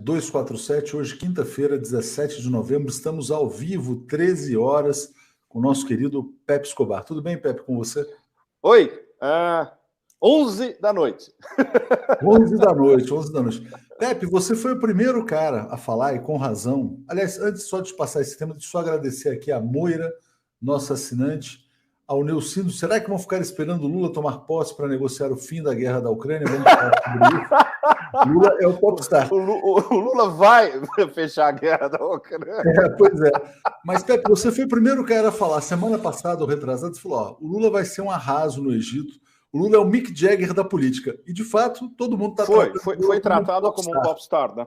247, hoje quinta-feira, 17 de novembro, estamos ao vivo, 13 horas, com o nosso querido Pepe Escobar. Tudo bem, Pepe, com você? Oi, 11 da noite. 11 da noite, 11 da noite. Pepe, você foi o primeiro cara a falar, e com razão. Aliás, antes só de passar esse tema, deixa eu só agradecer aqui a Moira, nossa assinante, ao Neucino. Será que vão ficar esperando o Lula tomar posse para negociar o fim da guerra da Ucrânia? Vamos falar sobre isso. Lula é o popstar. O Lula vai fechar a guerra da Ucrânia. Pois é. Mas, Pepe, você foi o primeiro cara a falar. Semana passada, ou retrasado, você falou, ó, o Lula vai ser um arraso no Egito. O Lula é o Mick Jagger da política. E, de fato, todo mundo está foi tratado como um popstar, né?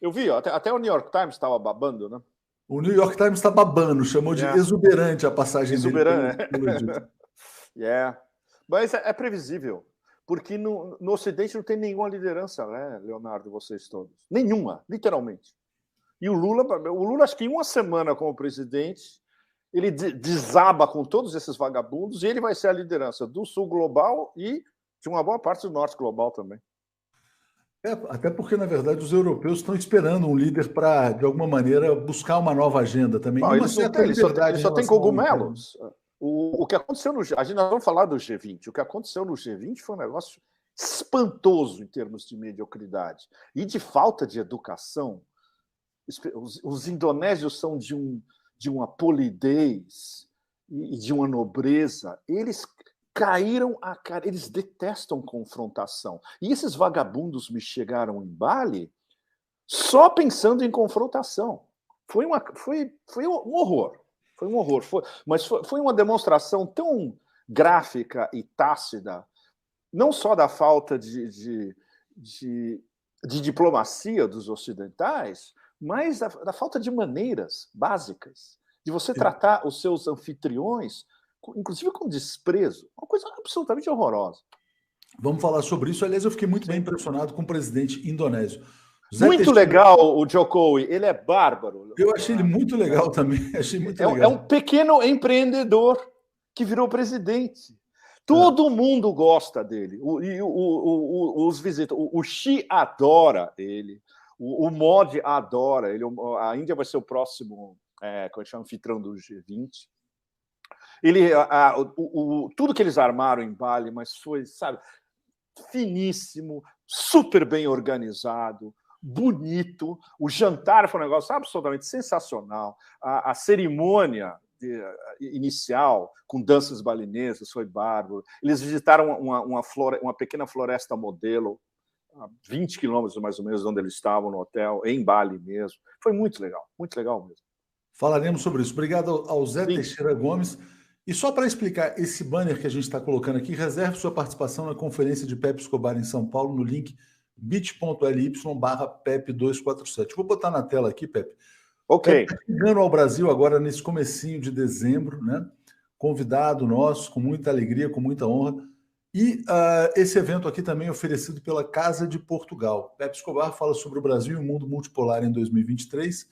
Eu vi, até o New York Times estava babando, né? O New York Times está babando, chamou de exuberante a passagem dele pelo Egito. Mas é previsível, porque no Ocidente não tem nenhuma liderança, né, Leonardo, vocês todos? Nenhuma, literalmente. E o Lula, acho que em uma semana como presidente, ele desaba com todos esses vagabundos e ele vai ser a liderança do Sul global e de uma boa parte do Norte global também. Até porque, na verdade, os europeus estão esperando um líder para, de alguma maneira, buscar uma nova agenda também. Não, eles só tem cogumelos. O que aconteceu no G20, nós vamos falar do G20, o que aconteceu no G20 foi um negócio espantoso em termos de mediocridade e de falta de educação. Os indonésios são de uma polidez e de uma nobreza. Eles caíram a cara, eles detestam confrontação. E esses vagabundos me chegaram em Bali só pensando em confrontação. Foi um horror. Foi um horror. Mas foi uma demonstração tão gráfica e tácita, não só da falta de diplomacia dos ocidentais, mas da falta de maneiras básicas, de você tratar os seus anfitriões inclusive com desprezo, uma coisa absolutamente horrorosa. Vamos falar sobre isso. Aliás, eu fiquei muito bem impressionado com o presidente indonésio. Muito legal o Jokowi, ele é bárbaro. Eu achei ele muito legal também. Achei muito legal. É um pequeno empreendedor que virou presidente. Todo mundo gosta dele. Os visitantes. O Xi adora ele. O Modi adora ele. A Índia vai ser o próximo anfitrião do G20. Tudo que eles armaram em Bali, mas foi, sabe, finíssimo, super bem organizado, bonito. O jantar foi um negócio absolutamente sensacional. A cerimônia inicial, com danças balinesas, foi bárbaro. Eles visitaram uma pequena floresta modelo, a 20 quilômetros mais ou menos de onde eles estavam, no hotel, em Bali mesmo. Foi muito legal mesmo. Falaremos sobre isso. Obrigado ao Zé Teixeira Gomes. E só para explicar, esse banner que a gente está colocando aqui, reserve sua participação na conferência de Pepe Escobar em São Paulo no link bit.ly/Pepe247. Vou botar na tela aqui, Pepe. Ok. Pepe chegando ao Brasil agora nesse comecinho de dezembro, né? Convidado nosso, com muita alegria, com muita honra. E esse evento aqui também é oferecido pela Casa de Portugal. Pepe Escobar fala sobre o Brasil e o mundo multipolar em 2023,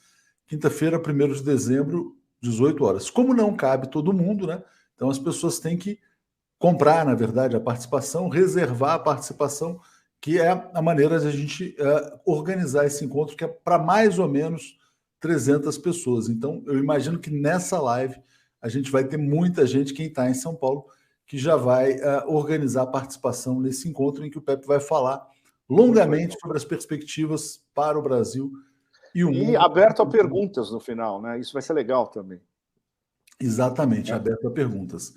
quinta-feira, 1º de dezembro, 18 horas. Como não cabe todo mundo, né? Então as pessoas têm que comprar, na verdade, a participação, reservar a participação, que é a maneira de a gente organizar esse encontro, que é para mais ou menos 300 pessoas. Então, eu imagino que nessa live a gente vai ter muita gente, quem está em São Paulo, que já vai organizar a participação nesse encontro, em que o Pepe vai falar longamente sobre as perspectivas para o Brasil e o mundo. E aberto a perguntas no final, né? Isso vai ser legal também. Exatamente, aberto a perguntas.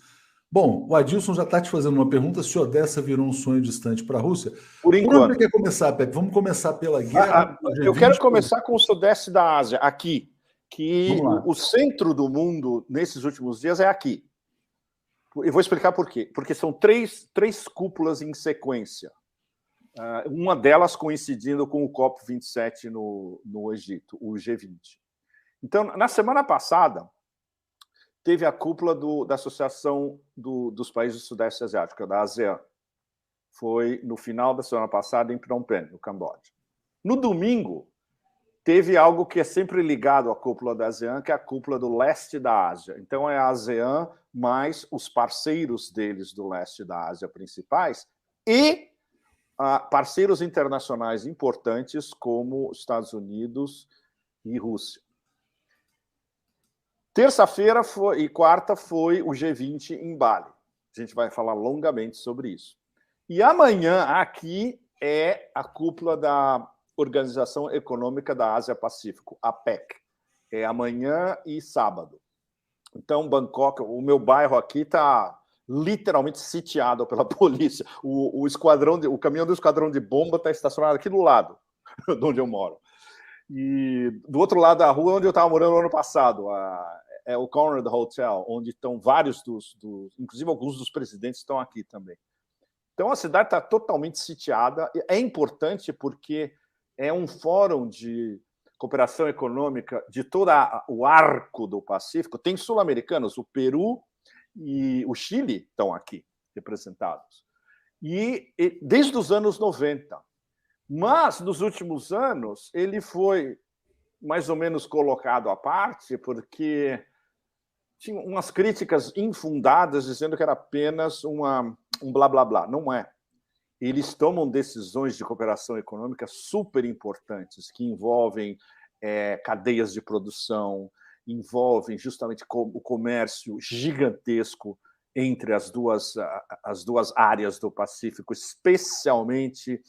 Bom, o Adilson já está te fazendo uma pergunta, se Odessa virou um sonho distante para a Rússia. Por enquanto. Por onde quer começar, Pepe? Vamos começar pela guerra. Eu quero começar com o sudeste da Ásia, aqui. Que o centro do mundo, nesses últimos dias, é aqui. Eu vou explicar por quê. Porque são três cúpulas em sequência. Uma delas coincidindo com o COP27 no Egito, o G20. Então, na semana passada, teve a cúpula da Associação dos Países do Sudeste Asiático, da ASEAN. Foi no final da semana passada em Phnom Penh, no Camboja. No domingo, teve algo que é sempre ligado à cúpula da ASEAN, que é a cúpula do leste da Ásia. Então, é a ASEAN mais os parceiros deles do leste da Ásia principais e parceiros internacionais importantes como Estados Unidos e Rússia. Terça-feira e quarta foi o G20 em Bali. A gente vai falar longamente sobre isso. E amanhã aqui é a cúpula da Organização Econômica da Ásia-Pacífico, APEC. É amanhã e sábado. Então, Bangkok, o meu bairro aqui está literalmente sitiado pela polícia. O caminhão do esquadrão de bomba está estacionado aqui do lado, de onde eu moro. E do outro lado da rua, onde eu estava morando no ano passado, é o Conrad Hotel, onde estão vários inclusive alguns dos presidentes estão aqui também. Então, a cidade está totalmente sitiada. É importante porque é um fórum de cooperação econômica de todo o arco do Pacífico. Tem sul-americanos, o Peru e o Chile estão aqui representados. E desde os anos 90. Mas, nos últimos anos, ele foi mais ou menos colocado à parte porque tinha umas críticas infundadas dizendo que era apenas um blá, blá, blá. Não é. Eles tomam decisões de cooperação econômica super importantes, que envolvem cadeias de produção, envolvem justamente o comércio gigantesco entre as duas áreas do Pacífico, especialmente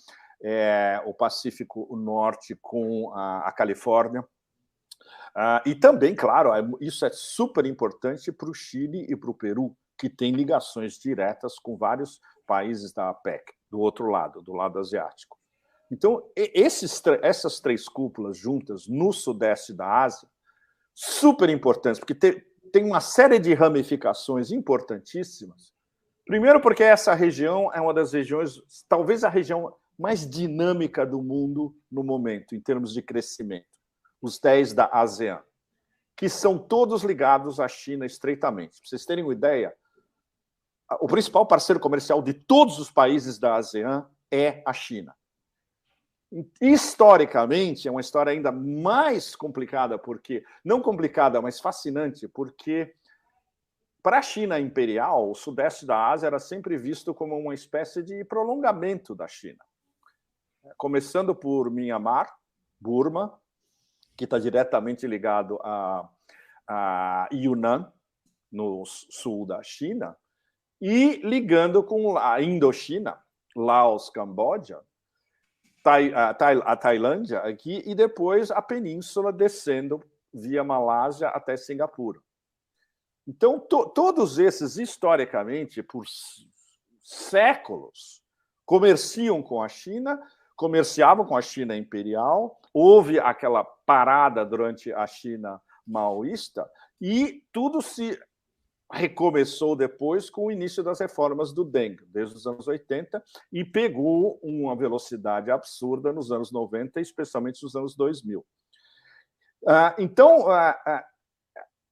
o Pacífico Norte com a Califórnia. E também, claro, isso é super importante para o Chile e para o Peru, que têm ligações diretas com vários países da APEC, do outro lado, do lado asiático. Então, essas três cúpulas juntas no sudeste da Ásia, super importantes, porque tem uma série de ramificações importantíssimas. Primeiro, porque essa região é uma das regiões, talvez a região mais dinâmica do mundo no momento, em termos de crescimento. Os 10 da ASEAN, que são todos ligados à China estreitamente. Para vocês terem uma ideia, o principal parceiro comercial de todos os países da ASEAN é a China. Historicamente, é uma história ainda mais complicada, porque não complicada, mas fascinante, porque para a China imperial, o sudeste da Ásia era sempre visto como uma espécie de prolongamento da China. Começando por Myanmar, Burma, que está diretamente ligado a Yunnan, no sul da China, e ligando com a Indochina, Laos, Camboja, a Tailândia aqui, e depois a península descendo via Malásia até Singapura. Então, todos esses, historicamente, por séculos, comerciavam com a China imperial, houve aquela parada durante a China maoísta, e tudo se recomeçou depois com o início das reformas do Deng, desde os anos 80, e pegou uma velocidade absurda nos anos 90, especialmente nos anos 2000. Então,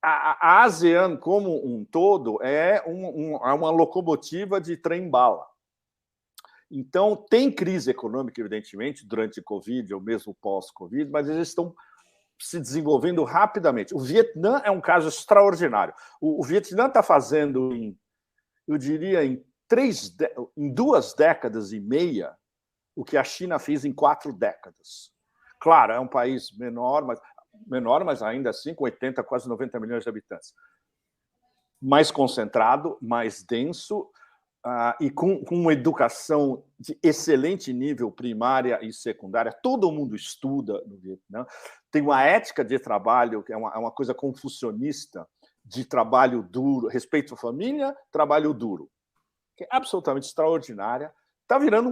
a ASEAN como um todo é uma locomotiva de trem-bala. Então, tem crise econômica, evidentemente, durante o Covid, ou mesmo pós-Covid, mas eles estão se desenvolvendo rapidamente. O Vietnã é um caso extraordinário. O Vietnã está fazendo, eu diria, em 2 décadas e meia, o que a China fez em 4 décadas. Claro, é um país menor, mas ainda assim com 80, quase 90 milhões de habitantes. Mais concentrado, mais denso, e com uma educação de excelente nível, primária e secundária. Todo mundo estuda no Vietnã. Tem uma ética de trabalho, que é uma coisa confucionista, de trabalho duro, respeito à família, trabalho duro, que é absolutamente extraordinária. Está virando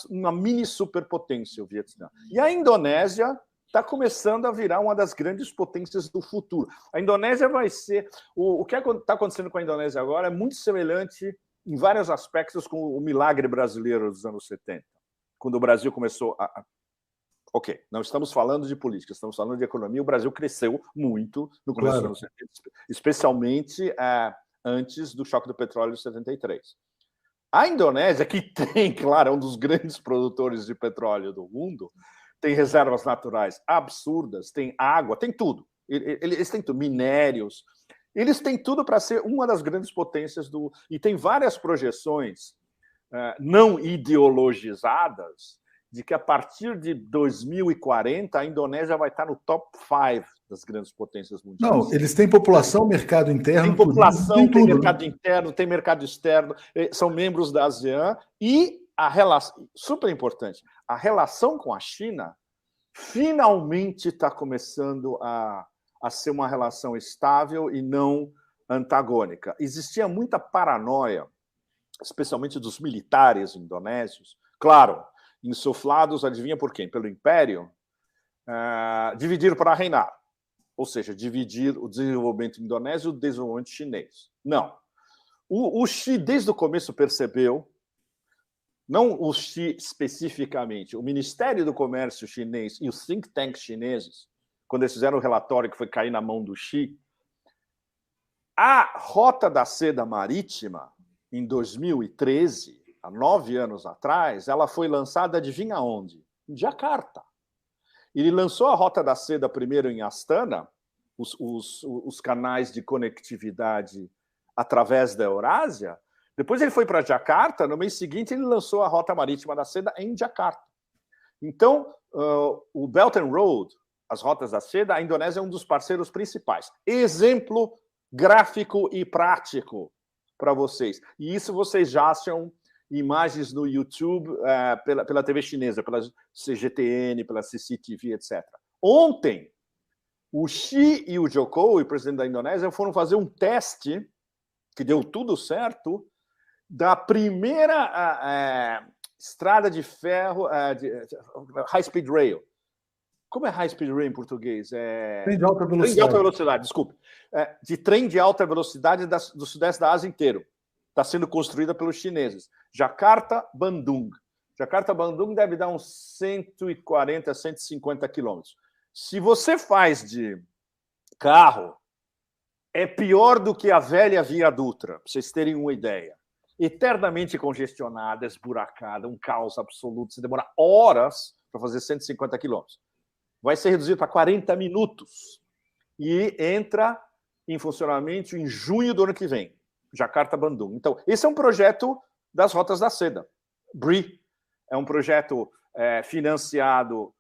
uma mini superpotência o Vietnã. E a Indonésia está começando a virar uma das grandes potências do futuro. A Indonésia vai ser... O que está acontecendo com a Indonésia agora é muito semelhante em vários aspectos com o milagre brasileiro dos anos 70, quando o Brasil começou a... Ok, não estamos falando de política, estamos falando de economia. O Brasil cresceu muito no começo dos anos 70, especialmente antes do choque do petróleo de 73. A Indonésia, que tem, claro, é um dos grandes produtores de petróleo do mundo, tem reservas naturais absurdas, tem água, tem tudo. Eles têm tudo, minérios... Eles têm tudo para ser uma das grandes potências do... E tem várias projeções não ideologizadas, de que a partir de 2040 a Indonésia vai estar no top 5 das grandes potências mundiais. Não, eles têm população, mercado interno, tem população, turismo, tem tudo, mercado, né? interno, tem mercado externo, são membros da ASEAN e a relação, super importante, a relação com a China finalmente está começando a ser uma relação estável e não antagônica. Existia muita paranoia, especialmente dos militares indonésios, claro, insuflados, adivinha por quem? Pelo Império, dividir para reinar, ou seja, dividir o desenvolvimento indonésio do desenvolvimento chinês. Não. O Xi, desde o começo, percebeu, não o Xi especificamente, o Ministério do Comércio chinês e os think tanks chineses, quando eles fizeram o relatório que foi cair na mão do Xi, a Rota da Seda Marítima, em 2013, há 9 anos atrás, ela foi lançada, adivinha onde? Em Jacarta. Ele lançou a Rota da Seda primeiro em Astana, os canais de conectividade através da Eurásia. Depois ele foi para Jacarta, no mês seguinte ele lançou a Rota Marítima da Seda em Jacarta. Então, o Belt and Road, as rotas da seda, a Indonésia é um dos parceiros principais. Exemplo gráfico e prático para vocês. E isso vocês já acham imagens no YouTube pela TV chinesa, pela CGTN, pela CCTV, etc. Ontem, o Xi e o Jokowi, o presidente da Indonésia, foram fazer um teste, que deu tudo certo, da primeira estrada de ferro, high-speed rail. Como é high-speed rail em português? Trem de alta velocidade. Trem de alta velocidade, desculpe. De trem de alta velocidade do sudeste da Ásia inteiro. Está sendo construída pelos chineses. Jakarta-Bandung. Jakarta-Bandung deve dar uns 140, 150 quilômetros. Se você faz de carro, é pior do que a velha Via Dutra, para vocês terem uma ideia. Eternamente congestionada, esburacada, um caos absoluto. Você demora horas para fazer 150 quilômetros. Vai ser reduzido para 40 minutos. E entra em funcionamento em junho do ano que vem. Jakarta-Bandung. Então, esse é um projeto das Rotas da Seda. BRI é um projeto financiado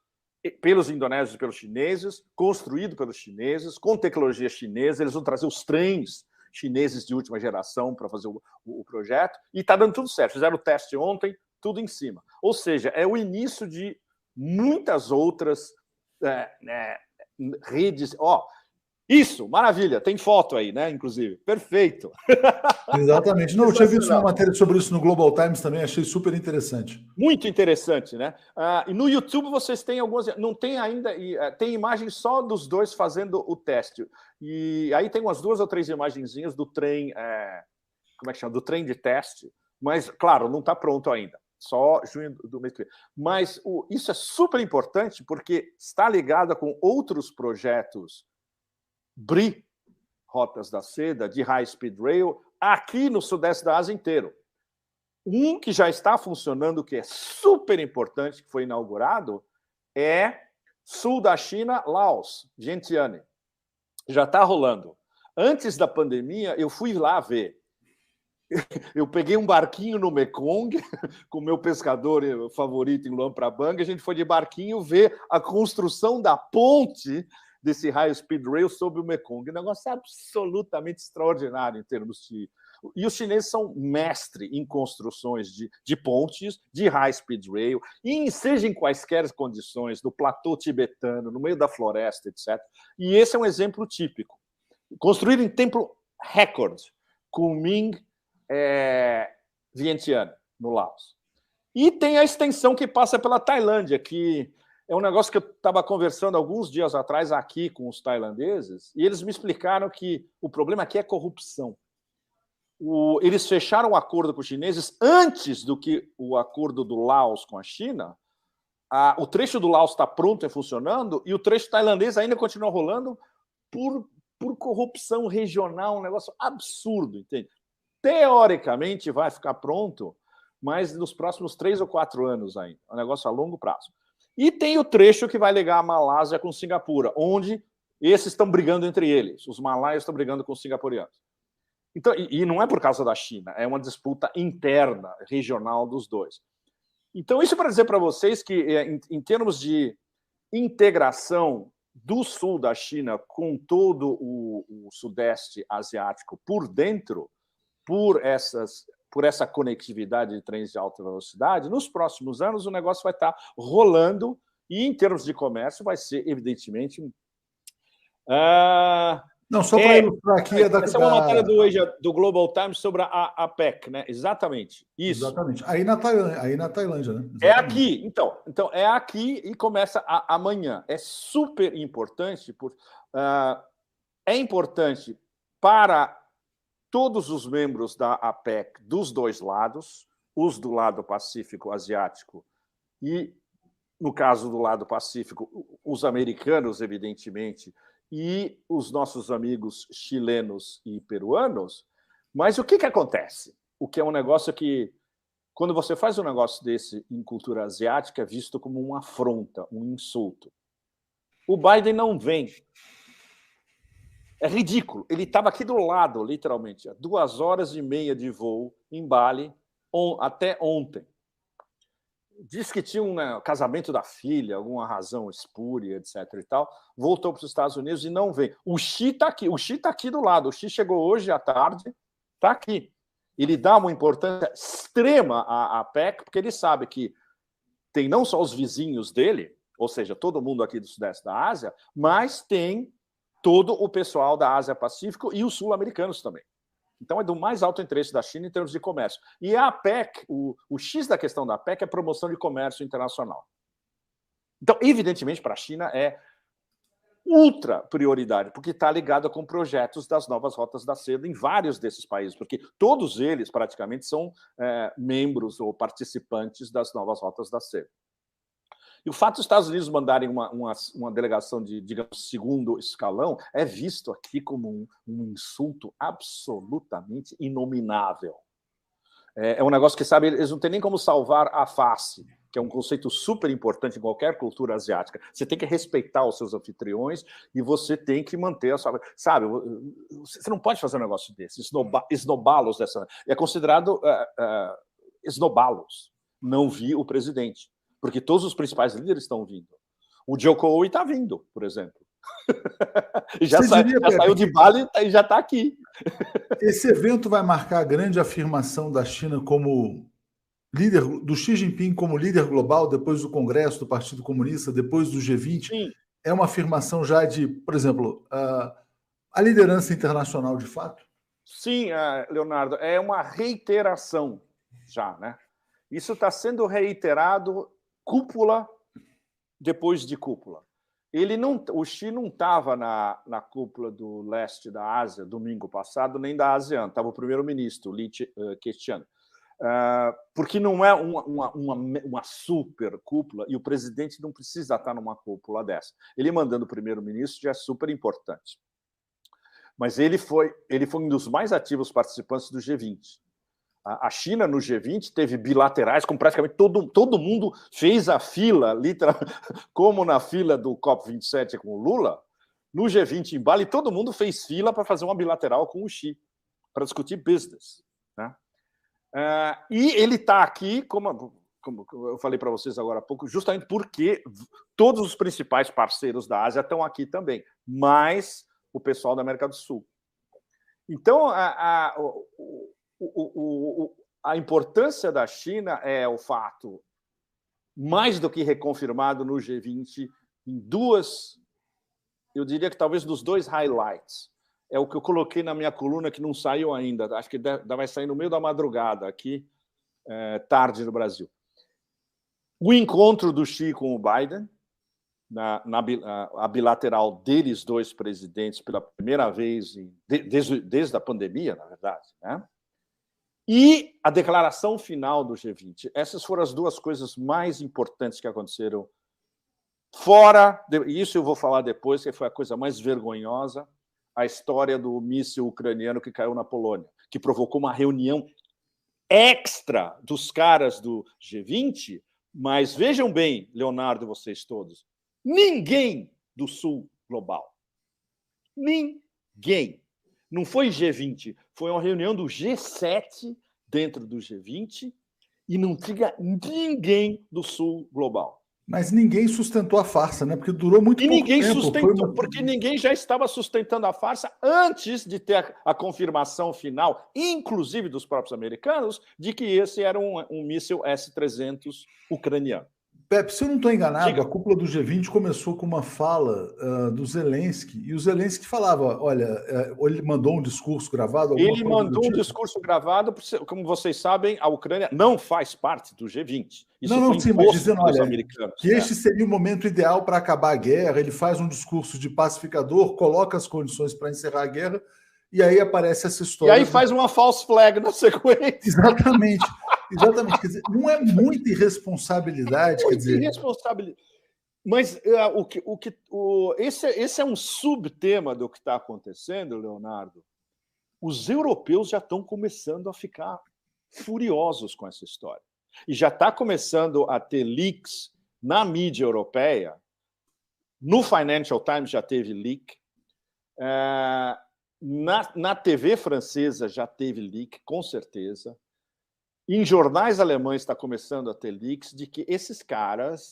pelos indonésios e pelos chineses, construído pelos chineses, com tecnologia chinesa. Eles vão trazer os trens chineses de última geração para fazer o projeto. E está dando tudo certo. Fizeram o teste ontem, tudo em cima. Ou seja, é o início de muitas outras redes. Isso, maravilha, tem foto aí, né? Inclusive, perfeito. Exatamente. Não, eu tinha visto uma matéria sobre isso no Global Times também, achei super interessante. Muito interessante, né? E no YouTube vocês têm algumas. Não tem ainda. Tem imagens só dos dois fazendo o teste. E aí tem umas 2 ou 3 imagenzinhas do trem. Como é que chama? Do trem de teste. Mas, claro, não está pronto ainda. Só junho do mês que vem. Mas isso é super importante porque está ligado com outros projetos BRI, Rotas da Seda, de High Speed Rail, aqui no sudeste da Ásia inteiro. Um que já está funcionando, que é super importante, que foi inaugurado, é sul da China, Laos, Vientiane. Já está rolando. Antes da pandemia, eu fui lá ver. Eu peguei um barquinho no Mekong, com o meu pescador favorito em Luang Prabang, a gente foi de barquinho ver a construção da ponte desse High Speed Rail sobre o Mekong. Um negócio absolutamente extraordinário em termos de... E os chineses são mestres em construções de pontes, de High Speed Rail, e seja em quaisquer condições, no platô tibetano, no meio da floresta, etc. E esse é um exemplo típico. Construído em tempo recorde, Kunming, Vientiane, no Laos. E tem a extensão que passa pela Tailândia, que é um negócio que eu estava conversando alguns dias atrás aqui com os tailandeses, e eles me explicaram que o problema aqui é corrupção. Eles fecharam um acordo com os chineses antes do que o acordo do Laos com a China. O trecho do Laos está pronto e funcionando, e o trecho tailandês ainda continua rolando por corrupção regional, um negócio absurdo, entende? Teoricamente vai ficar pronto, mas nos próximos 3 ou 4 anos ainda. É um negócio a longo prazo. E tem o trecho que vai ligar a Malásia com Singapura, onde esses estão brigando entre eles. Os malaios estão brigando com os singapurianos. Então, e não é por causa da China, é uma disputa interna, regional dos dois. Então, isso para dizer para vocês que, em termos de integração do sul da China com todo o sudeste asiático por dentro, por essa conectividade de trens de alta velocidade, nos próximos anos o negócio vai estar rolando e, em termos de comércio, vai ser, evidentemente... Não, só para ilustrar aqui... Essa é uma matéria do Global Times sobre a APEC, né? Exatamente, isso. Exatamente. Aí na Tailândia, né? Exatamente. É aqui, então é aqui e começa amanhã. É super importante, é importante para todos os membros da APEC dos dois lados, os do lado Pacífico Asiático e, no caso do lado Pacífico, os americanos, evidentemente, e os nossos amigos chilenos e peruanos. Mas o que acontece? O que é um negócio que, quando você faz um negócio desse em cultura asiática, é visto como uma afronta, um insulto. O Biden não vem. É ridículo. Ele estava aqui do lado, literalmente, a 2h30 de voo em Bali, até ontem. Disse que tinha um casamento da filha, alguma razão espúria, etc. e tal. Voltou para os Estados Unidos e não vem. O Xi está aqui. O Xi está aqui do lado. O Xi chegou hoje à tarde, está aqui. Ele dá uma importância extrema à APEC, porque ele sabe que tem não só os vizinhos dele, ou seja, todo mundo aqui do Sudeste da Ásia, mas tem todo o pessoal da Ásia-Pacífico e os sul-americanos também. Então, é do mais alto interesse da China em termos de comércio. E a APEC, o X da questão da APEC é promoção de comércio internacional. Então, evidentemente, para a China é ultra prioridade, porque está ligada com projetos das novas rotas da seda em vários desses países, porque todos eles, praticamente, são membros ou participantes das novas rotas da seda. E o fato dos Estados Unidos mandarem uma delegação de, digamos, segundo escalão é visto aqui como um insulto absolutamente inominável. É um negócio que, sabe, eles não têm nem como salvar a face, que é um conceito super importante em qualquer cultura asiática. Você tem que respeitar os seus anfitriões e você tem que manter a sua... Sabe, você não pode fazer um negócio desse, esnobá-los dessa... É considerado esnobá-los. Não vi o presidente. Porque todos os principais líderes estão vindo. O Jokowi está vindo, por exemplo. já saiu de Bali e já está aqui. Esse evento vai marcar a grande afirmação da China como líder, do Xi Jinping como líder global, depois do Congresso do Partido Comunista, depois do G20. Sim. É uma afirmação já de, por exemplo, a liderança internacional de fato? Sim, Leonardo, é uma reiteração já, né? Isso está sendo reiterado cúpula depois de cúpula. O Xi não estava na cúpula do leste da Ásia domingo passado, nem da ASEAN, estava o primeiro-ministro, Li Keqiang, porque não é uma super cúpula e o presidente não precisa estar numa cúpula dessa. Ele mandando o primeiro-ministro já é super importante. Mas ele foi um dos mais ativos participantes do G20. A China, no G20, teve bilaterais com praticamente todo mundo fez a fila, literalmente, como na fila do COP27 com o Lula. No G20 em Bali, todo mundo fez fila para fazer uma bilateral com o Xi, para discutir business. Né? E ele está aqui, como eu falei para vocês agora há pouco, justamente porque todos os principais parceiros da Ásia estão aqui também, mais o pessoal da América do Sul. Então, a importância da China é o fato, mais do que reconfirmado no G20, em eu diria que talvez nos dois highlights. É o que eu coloquei na minha coluna, que não saiu ainda, acho que vai sair no meio da madrugada, aqui, tarde no Brasil. O encontro do Xi com o Biden, a bilateral deles dois presidentes pela primeira vez desde a pandemia, na verdade, né? E a declaração final do G20. Essas foram as duas coisas mais importantes que aconteceram isso eu vou falar depois, que foi a coisa mais vergonhosa, a história do míssil ucraniano que caiu na Polônia, que provocou uma reunião extra dos caras do G20, mas vejam bem, Leonardo e vocês todos, ninguém do Sul global, ninguém, Não foi G20, foi uma reunião do G7 dentro do G20 e não tinha ninguém do Sul global. Mas ninguém sustentou a farsa, né? Porque durou muito pouco ninguém tempo. Sustentou, porque ninguém já estava sustentando a farsa antes de ter a confirmação final, inclusive dos próprios americanos, de que esse era um míssil S-300 ucraniano. Pepe, se eu não estou enganado, a cúpula do G20 começou com uma fala do Zelensky, e o Zelensky falava, olha, ele mandou um discurso gravado? Ele mandou um discurso gravado, como vocês sabem, a Ucrânia não faz parte do G20. Isso não, sim, mas dizendo, olha, que este seria o momento ideal para acabar a guerra, ele faz um discurso de pacificador, coloca as condições para encerrar a guerra, e aí aparece essa história... E aí faz uma false flag na sequência. Exatamente. Exatamente, quer dizer, não é muita irresponsabilidade, quer dizer... Irresponsabilidade. Mas esse é um subtema do que está acontecendo, Leonardo. Os europeus já estão começando a ficar furiosos com essa história. E já está começando a ter leaks na mídia europeia. No Financial Times já teve leak. Na TV francesa já teve leak, com certeza. Em jornais alemães está começando a ter leaks de que esses caras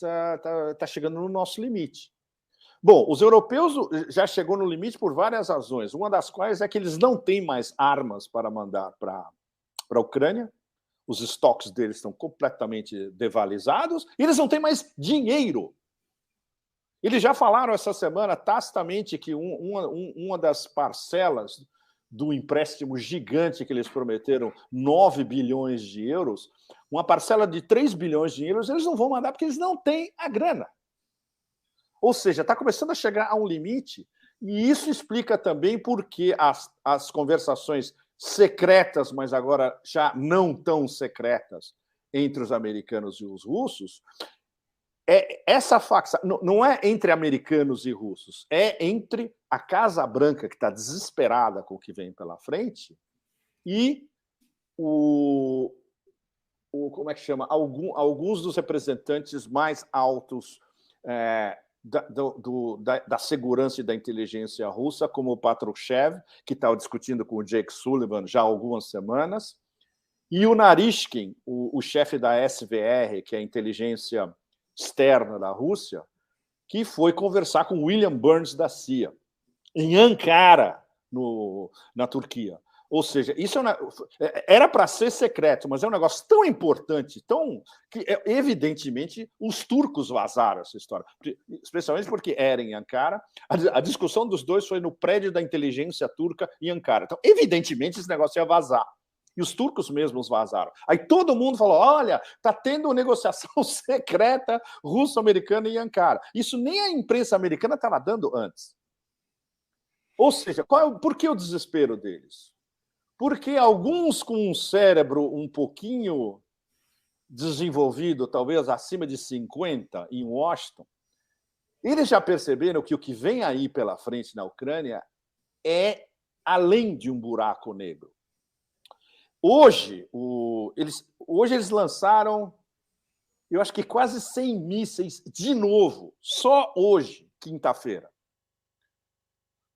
tá chegando no nosso limite. Bom, os europeus já chegou no limite por várias razões, uma das quais é que eles não têm mais armas para mandar para a Ucrânia, os estoques deles estão completamente devalizados, e eles não têm mais dinheiro. Eles já falaram essa semana tacitamente que uma das parcelas do empréstimo gigante que eles prometeram, 9 bilhões de euros, uma parcela de 3 bilhões de euros, eles não vão mandar porque eles não têm a grana. Ou seja, está começando a chegar a um limite, e isso explica também por que as conversações secretas, mas agora já não tão secretas, entre os americanos e os russos, essa faxa não é entre americanos e russos, é entre a Casa Branca, que está desesperada com o que vem pela frente, e como é que chama? Alguns dos representantes mais altos da segurança e da inteligência russa, como o Patrushev, que estava discutindo com o Jake Sullivan já há algumas semanas, e o Narishkin, o chefe da SVR, que é a inteligência externa da Rússia, que foi conversar com William Burns da CIA, em Ankara, na Turquia. Ou seja, isso era para ser secreto, mas é um negócio tão importante, que evidentemente os turcos vazaram essa história, especialmente porque era em Ankara. A discussão dos dois foi no prédio da inteligência turca em Ankara. Então, evidentemente, esse negócio ia vazar. E os turcos mesmos vazaram. Aí todo mundo falou, olha, está tendo negociação secreta russo-americana em Ankara. Isso nem a imprensa americana estava dando antes. Ou seja, por que o desespero deles? Porque alguns com um cérebro um pouquinho desenvolvido, talvez acima de 50, em Washington, eles já perceberam que o que vem aí pela frente na Ucrânia é além de um buraco negro. Hoje eles lançaram, eu acho que quase 100 mísseis de novo, só hoje, quinta-feira.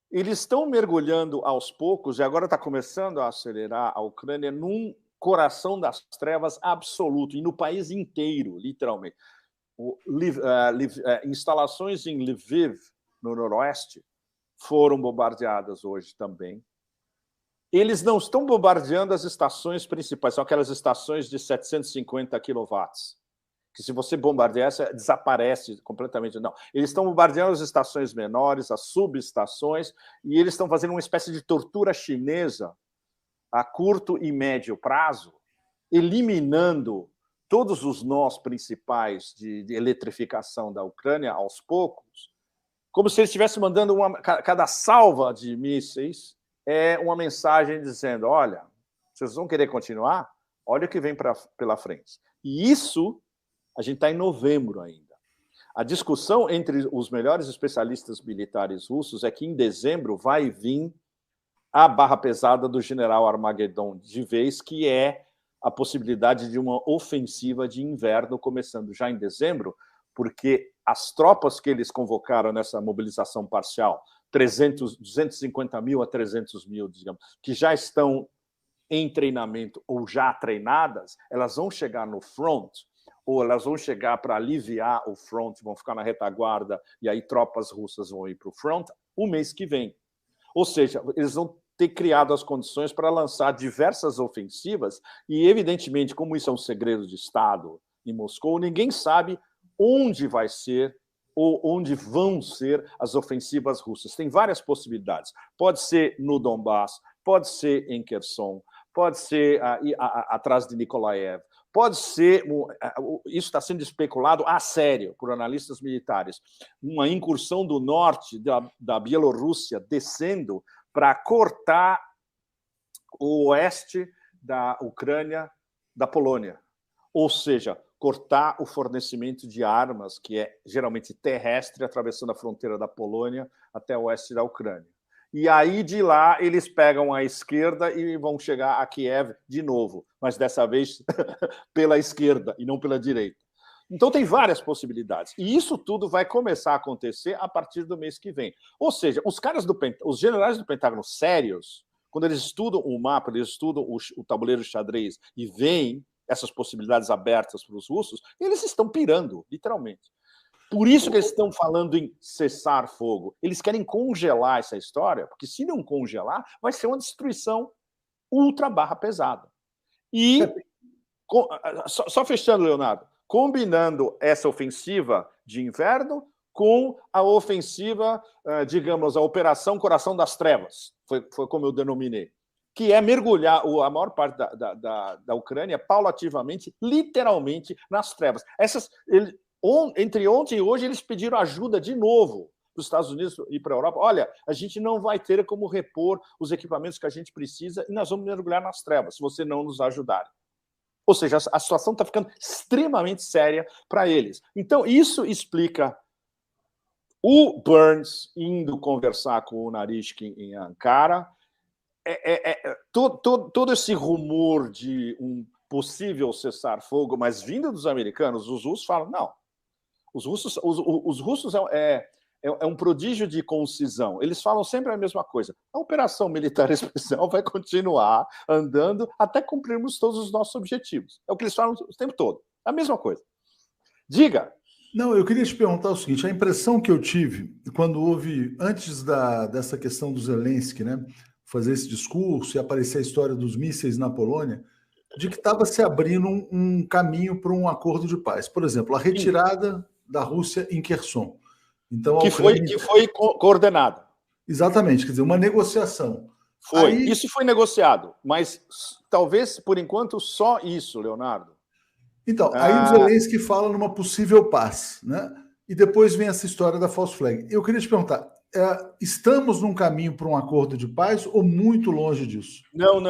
Eles estão mergulhando aos poucos, e agora está começando a acelerar a Ucrânia num coração das trevas absoluto, e no país inteiro, literalmente. Instalações em Lviv, no noroeste, foram bombardeadas hoje também. Eles não estão bombardeando as estações principais, são aquelas estações de 750 quilowatts, que se você bombardear, desaparece completamente. Não, eles estão bombardeando as estações menores, as subestações, e eles estão fazendo uma espécie de tortura chinesa a curto e médio prazo, eliminando todos os nós principais de eletrificação da Ucrânia aos poucos, como se eles estivessem mandando cada salva de mísseis uma mensagem dizendo, olha, vocês vão querer continuar? Olha o que vem pela frente. E isso, a gente está em novembro ainda. A discussão entre os melhores especialistas militares russos é que em dezembro vai vir a barra pesada do general Armageddon de vez, que é a possibilidade de uma ofensiva de inverno começando já em dezembro, porque as tropas que eles convocaram nessa mobilização parcial 250 mil a 300 mil, digamos, que já estão em treinamento ou já treinadas, elas vão chegar no front, ou elas vão chegar para aliviar o front, vão ficar na retaguarda, e aí tropas russas vão ir para o front o mês que vem. Ou seja, eles vão ter criado as condições para lançar diversas ofensivas, e, evidentemente, como isso é um segredo de Estado em Moscou, ninguém sabe onde vai ser ou onde vão ser as ofensivas russas. Tem várias possibilidades. Pode ser no Donbass, pode ser em Kherson, pode ser atrás de Nikolaev, pode ser, isso está sendo especulado a sério por analistas militares, uma incursão do norte da Bielorrússia descendo para cortar o oeste da Ucrânia da Polônia. Ou seja, cortar o fornecimento de armas, que é geralmente terrestre, atravessando a fronteira da Polônia até o oeste da Ucrânia. E aí, de lá, eles pegam a esquerda e vão chegar a Kiev de novo, mas dessa vez pela esquerda e não pela direita. Então, tem várias possibilidades. E isso tudo vai começar a acontecer a partir do mês que vem. Ou seja, os generais do Pentágono sérios, quando eles estudam o mapa, eles estudam o tabuleiro de xadrez e veem essas possibilidades abertas para os russos, eles estão pirando, literalmente. Por isso que eles estão falando em cessar fogo. Eles querem congelar essa história, porque se não congelar, vai ser uma destruição ultra barra pesada. E, só fechando, Leonardo, combinando essa ofensiva de inverno com a ofensiva, digamos, a Operação Coração das Trevas, foi como eu denominei, que é mergulhar a maior parte da Ucrânia paulativamente, literalmente, nas trevas. Entre ontem e hoje, eles pediram ajuda de novo para os Estados Unidos e para a Europa. Olha, a gente não vai ter como repor os equipamentos que a gente precisa e nós vamos mergulhar nas trevas, se você não nos ajudar. Ou seja, a situação está ficando extremamente séria para eles. Então, isso explica o Burns indo conversar com o Narishkin em Ankara, todo esse rumor de um possível cessar-fogo, mas vindo dos americanos, os russos falam, não. Os russos é um prodígio de concisão. Eles falam sempre a mesma coisa. A operação militar especial vai continuar andando até cumprirmos todos os nossos objetivos. É o que eles falam o tempo todo. A mesma coisa. Diga. Não, eu queria te perguntar o seguinte, a impressão que eu tive quando houve, antes dessa questão do Zelensky, né, fazer esse discurso e aparecer a história dos mísseis na Polônia, de que estava se abrindo um caminho para um acordo de paz. Por exemplo, a retirada da Rússia em Kherson. Então, que foi coordenada. Exatamente, quer dizer, uma negociação. Isso foi negociado, mas talvez, por enquanto, só isso, Leonardo. Então, aí o Zelensky fala numa possível paz, né? E depois vem essa história da false flag. Eu queria te perguntar, estamos num caminho para um acordo de paz ou muito longe disso? Não.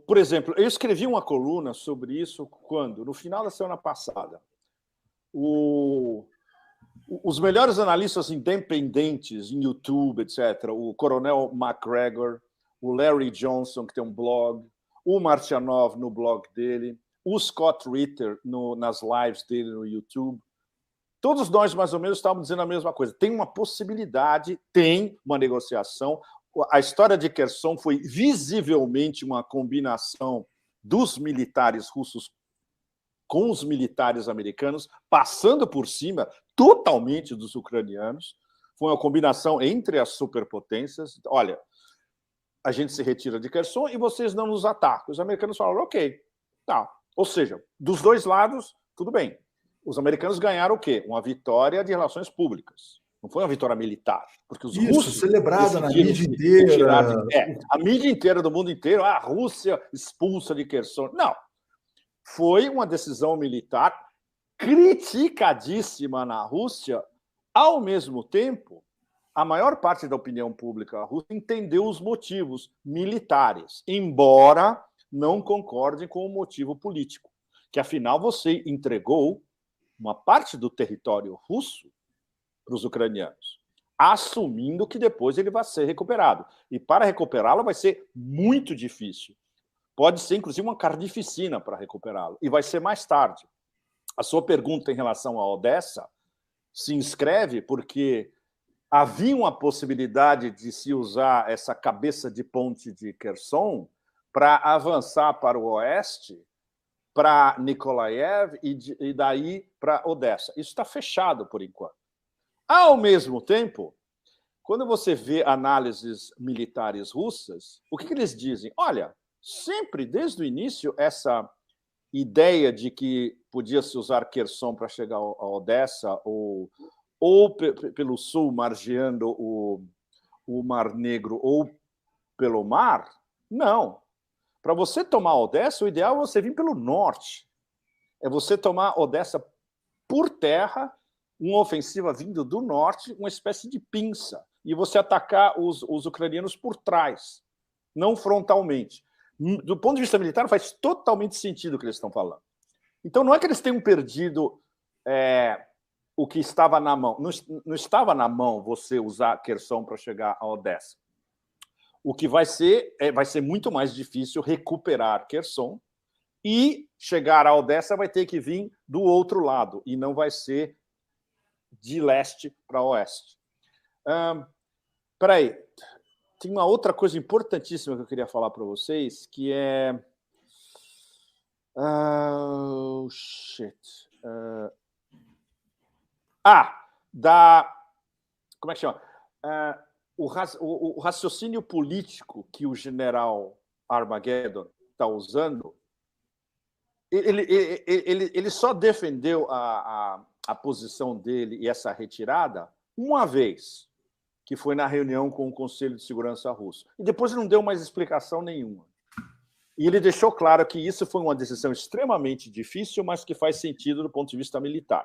Por exemplo, eu escrevi uma coluna sobre isso quando? No final da semana passada. Os melhores analistas independentes em YouTube, etc., o Coronel McGregor, o Larry Johnson, que tem um blog, o Martianov no blog dele, o Scott Ritter nas lives dele no YouTube, todos nós, mais ou menos, estávamos dizendo a mesma coisa. Tem uma possibilidade, tem uma negociação. A história de Kherson foi visivelmente uma combinação dos militares russos com os militares americanos, passando por cima totalmente dos ucranianos. Foi uma combinação entre as superpotências. Olha, a gente se retira de Kherson e vocês não nos atacam. Os americanos falaram, ok, tá. Ou seja, dos dois lados, tudo bem. Os americanos ganharam o quê? Uma vitória de relações públicas. Não foi uma vitória militar. Porque os russos celebrada na mídia inteira. A mídia inteira do mundo inteiro, a Rússia expulsa de Kherson. Não. Foi uma decisão militar criticadíssima na Rússia. Ao mesmo tempo, a maior parte da opinião pública russa entendeu os motivos militares, embora não concordem com o motivo político, que afinal você entregou uma parte do território russo para os ucranianos, assumindo que depois ele vai ser recuperado. E para recuperá-lo vai ser muito difícil. Pode ser, inclusive, uma carnificina para recuperá-lo. E vai ser mais tarde. A sua pergunta em relação a Odessa se inscreve porque havia uma possibilidade de se usar essa cabeça de ponte de Kherson para avançar para o oeste, para Nikolaev e daí para Odessa. Isso está fechado por enquanto. Ao mesmo tempo, quando você vê análises militares russas, o que eles dizem? Olha, sempre, desde o início, essa ideia de que podia-se usar Kherson para chegar a Odessa ou pelo sul, margeando o Mar Negro, ou pelo mar, não. Para você tomar Odessa, o ideal é você vir pelo norte. É você tomar Odessa por terra, uma ofensiva vindo do norte, uma espécie de pinça, e você atacar os ucranianos por trás, não frontalmente. Do ponto de vista militar, faz totalmente sentido o que eles estão falando. Então, não é que eles tenham perdido o que estava na mão. Não estava na mão você usar Kherson para chegar a Odessa. O que vai ser muito mais difícil recuperar Kherson, e chegar a Odessa vai ter que vir do outro lado, e não vai ser de leste para oeste. Espera aí. Tem uma outra coisa importantíssima que eu queria falar para vocês, que é... Como é que chama? O raciocínio político que o general Armageddon está usando, ele só defendeu a posição dele e essa retirada uma vez, que foi na reunião com o Conselho de Segurança russo. E depois ele não deu mais explicação nenhuma. E ele deixou claro que isso foi uma decisão extremamente difícil, mas que faz sentido do ponto de vista militar.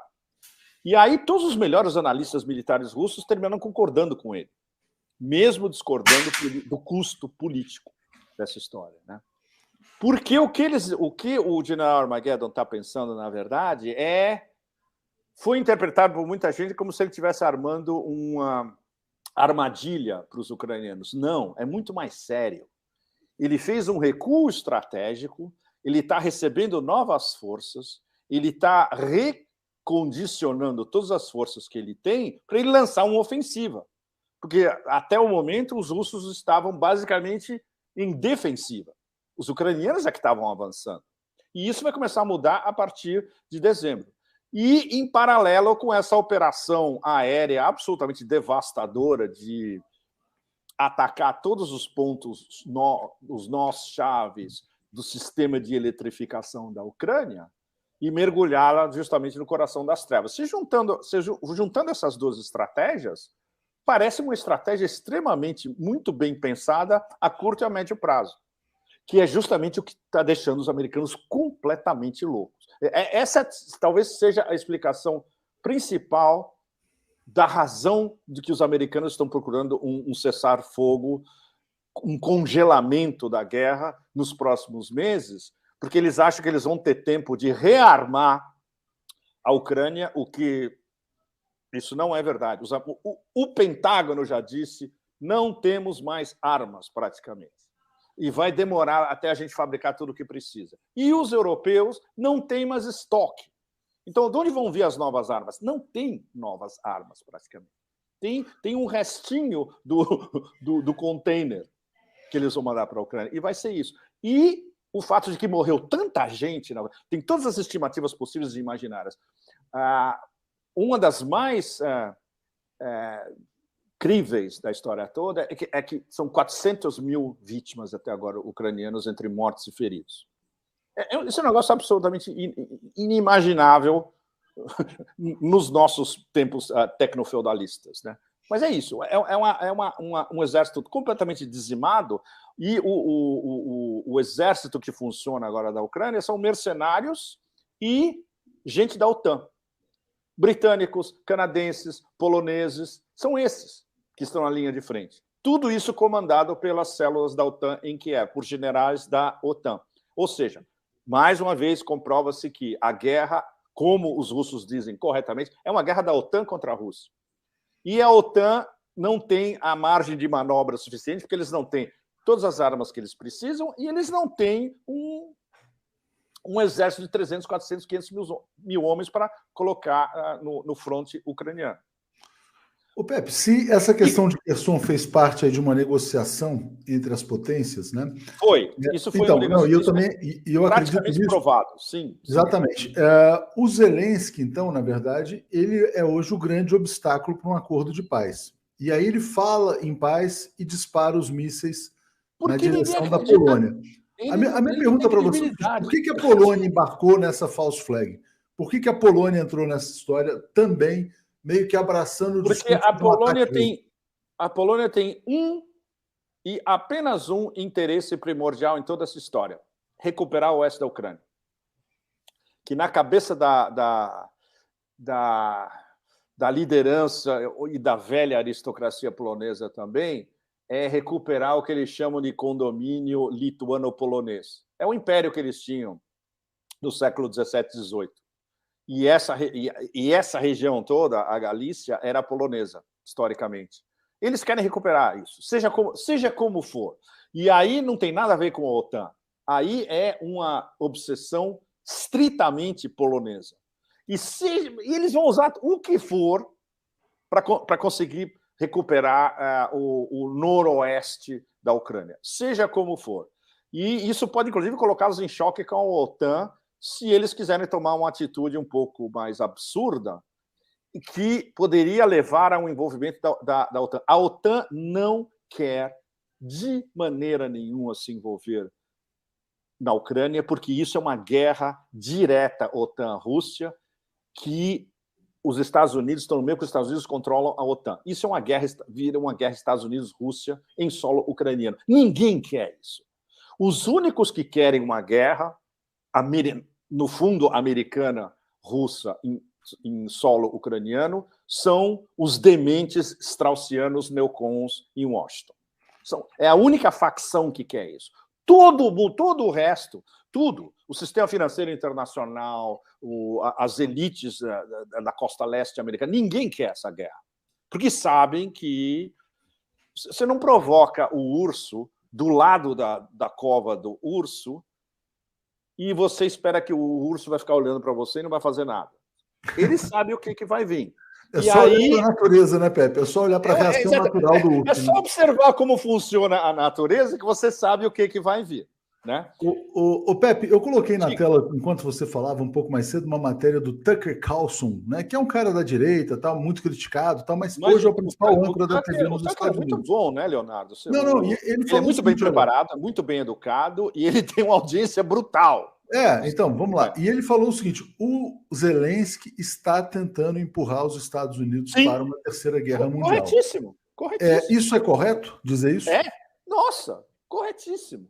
E aí todos os melhores analistas militares russos terminam concordando com ele, mesmo discordando do custo político dessa história, né? Porque o que o general Armageddon está pensando, na verdade, foi interpretado por muita gente como se ele estivesse armando uma armadilha para os ucranianos. Não, é muito mais sério. Ele fez um recuo estratégico, ele está recebendo novas forças, ele está recondicionando todas as forças que ele tem para ele lançar uma ofensiva. Porque, até o momento, os russos estavam basicamente em defensiva. Os ucranianos é que estavam avançando. E isso vai começar a mudar a partir de dezembro. E, em paralelo com essa operação aérea absolutamente devastadora de atacar todos os pontos, os nós chaves do sistema de eletrificação da Ucrânia e mergulhá-la justamente no coração das trevas. Se juntando essas duas estratégias, parece uma estratégia extremamente muito bem pensada a curto e a médio prazo, que é justamente o que está deixando os americanos completamente loucos. Essa talvez seja a explicação principal da razão de que os americanos estão procurando um cessar-fogo, um congelamento da guerra nos próximos meses, porque eles acham que eles vão ter tempo de rearmar a Ucrânia, o que isso não é verdade. O Pentágono já disse, não temos mais armas, praticamente. E vai demorar até a gente fabricar tudo o que precisa. E os europeus não têm mais estoque. Então, de onde vão vir as novas armas? Não tem novas armas, praticamente. Tem um restinho do container que eles vão mandar para a Ucrânia. E vai ser isso. E o fato de que morreu tanta gente, tem todas as estimativas possíveis e imaginárias. Uma das mais críveis da história toda é que são 400 mil vítimas até agora ucranianos entre mortos e feridos. Isso é um negócio absolutamente inimaginável nos nossos tempos tecnofeudalistas, né? Mas é isso, um exército completamente dizimado, e o exército que funciona agora da Ucrânia são mercenários e gente da OTAN. Britânicos, canadenses, poloneses, são esses que estão na linha de frente. Tudo isso comandado pelas células da OTAN em Kiev, por generais da OTAN. Ou seja, mais uma vez comprova-se que a guerra, como os russos dizem corretamente, é uma guerra da OTAN contra a Rússia. E a OTAN não tem a margem de manobra suficiente, porque eles não têm todas as armas que eles precisam e eles não têm um exército de 300, 400, 500 mil homens para colocar no fronte ucraniano. O Pepe, se essa questão de Kherson fez parte aí de uma negociação entre as potências, né? Foi. Isso foi então, uma negociação. Eu também eu acredito nisso. Provado, sim. Exatamente. O Zelensky, então, na verdade, ele é hoje o grande obstáculo para um acordo de paz. E aí ele fala em paz e dispara os mísseis na direção da Polônia. A minha pergunta para você é por que a Polônia embarcou nessa false flag? Por que a Polônia entrou nessa história também, meio que abraçando o discurso? Porque a Polônia tem um e apenas um interesse primordial em toda essa história: recuperar o oeste da Ucrânia. Que na cabeça da liderança e da velha aristocracia polonesa também é recuperar o que eles chamam de condomínio lituano-polonês. É o império que eles tinham no século XVII e XVIII. E essa região toda, a Galícia, era polonesa, historicamente. Eles querem recuperar isso, seja como for. E aí não tem nada a ver com a OTAN. Aí é uma obsessão estritamente polonesa. E eles vão usar o que for para conseguir recuperar o noroeste da Ucrânia, seja como for. E isso pode, inclusive, colocá-los em choque com a OTAN, se eles quiserem tomar uma atitude um pouco mais absurda, que poderia levar a um envolvimento da OTAN. A OTAN não quer, de maneira nenhuma, se envolver na Ucrânia, porque isso é uma guerra direta OTAN-Rússia, que os Estados Unidos estão no meio que os Estados Unidos controlam a OTAN. Isso é uma guerra, vira uma guerra Estados Unidos-Rússia em solo ucraniano. Ninguém quer isso. Os únicos que querem uma guerra, no fundo, americana, russa, em solo ucraniano, são os dementes straussianos neocons em Washington. É a única facção que quer isso. Todo o resto, tudo, o sistema financeiro internacional, as elites da costa leste americana, ninguém quer essa guerra. Porque sabem que você não provoca o urso do lado da cova do urso e você espera que o urso vai ficar olhando para você e não vai fazer nada. Ele sabe o que vai vir. É só olhar para a natureza, né, Pepe? É só olhar para a reação natural do urso. É só observar como funciona a natureza que você sabe o que vai vir. Né? O Pepe, eu coloquei na tela, enquanto você falava um pouco mais cedo, uma matéria do Tucker Carlson, né, que é um cara da direita, tá, muito criticado, tá, mas hoje é o principal âncora da TV nos Estados Unidos. É muito bom, né, Leonardo? Ele é muito bem preparado, muito bem educado e ele tem uma audiência brutal. Então, vamos lá. E ele falou o seguinte: o Zelensky está tentando empurrar os Estados Unidos para uma terceira guerra mundial. Corretíssimo. Isso é correto dizer isso? Nossa, corretíssimo.